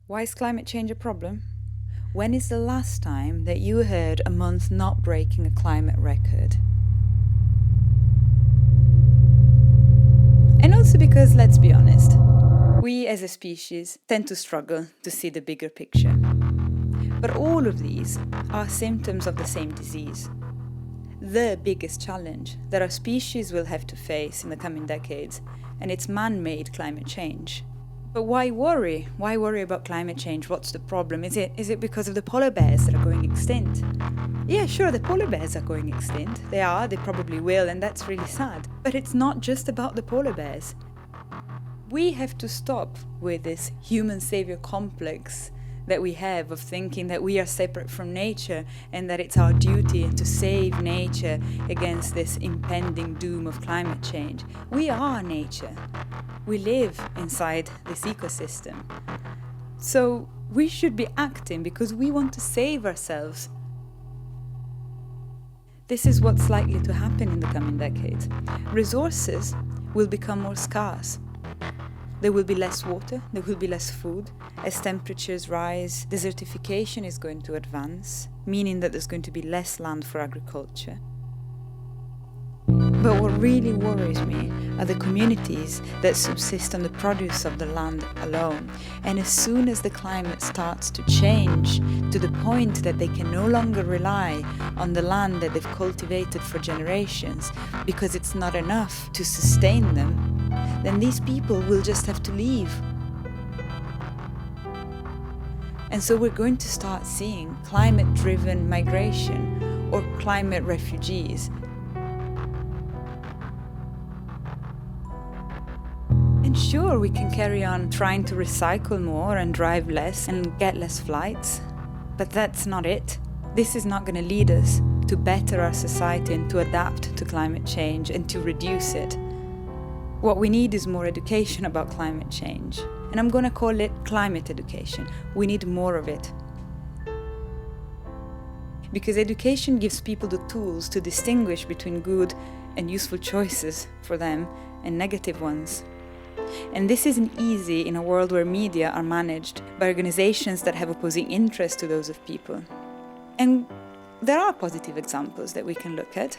Why is climate change a problem? When is the last time that you heard a month not breaking a climate record? And also because, let's be honest, we as a species tend to struggle to see the bigger picture. But all of these are symptoms of the same disease. The biggest challenge that our species will have to face in the coming decades, and it's man-made climate change. But why worry? Why worry about climate change? What's the problem? Is it because of the polar bears that are going extinct? Yeah, sure, the polar bears are going extinct. They probably will, and that's really sad. But it's not just about the polar bears. We have to stop with this human savior complex that we have of thinking that we are separate from nature and that it's our duty to save nature against this impending doom of climate change. We are nature. We live inside this ecosystem. So we should be acting because we want to save ourselves. This is what's likely to happen in the coming decades. Resources will become more scarce. There will be less water, there will be less food. As temperatures rise, desertification is going to advance, meaning that there's going to be less land for agriculture. But what really worries me are the communities that subsist on the produce of the land alone. And as soon as the climate starts to change to the point that they can no longer rely on the land that they've cultivated for generations because it's not enough to sustain them, then these people will just have to leave. And so we're going to start seeing climate-driven migration or climate refugees. And sure, we can carry on trying to recycle more and drive less and get less flights, but that's not it. This is not going to lead us to better our society and to adapt to climate change and to reduce it. What we need is more education about climate change. And I'm going to call it climate education. We need more of it. Because education gives people the tools to distinguish between good and useful choices for them and negative ones. And this isn't easy in a world where media are managed by organizations that have opposing interests to those of people. And there are positive examples that we can look at.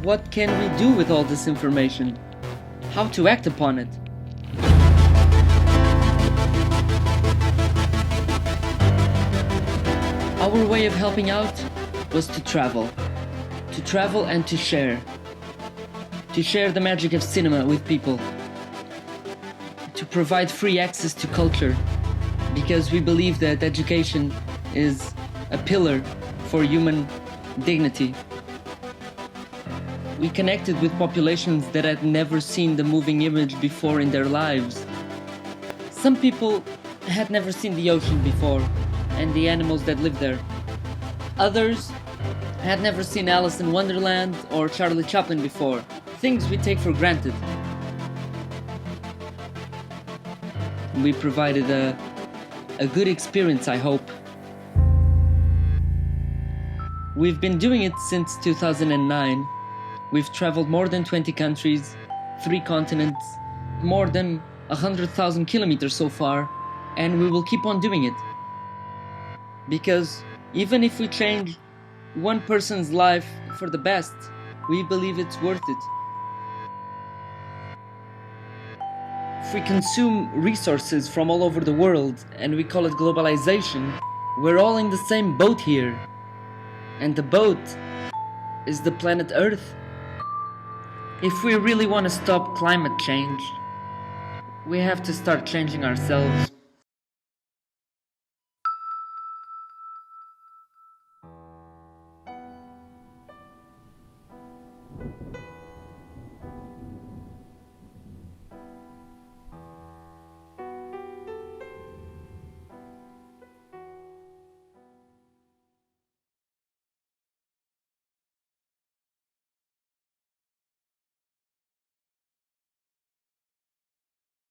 What can we do with all this information? How to act upon it? Our way of helping out was to travel and to share the magic of cinema with people, to provide free access to culture, because we believe that education is a pillar for human dignity. We connected with populations that had never seen the moving image before in their lives. Some people had never seen the ocean before and the animals that live there. Others had never seen Alice in Wonderland or Charlie Chaplin before, things we take for granted. We provided a good experience, I hope. We've been doing it since 2009. We've traveled more than 20 countries, 3 continents, more than 100,000 kilometers so far, and we will keep on doing it. Because even if we change one person's life for the best, we believe it's worth it. If we consume resources from all over the world and we call it globalization, we're all in the same boat here. And the boat is the planet Earth. If we really want to stop climate change, we have to start changing ourselves.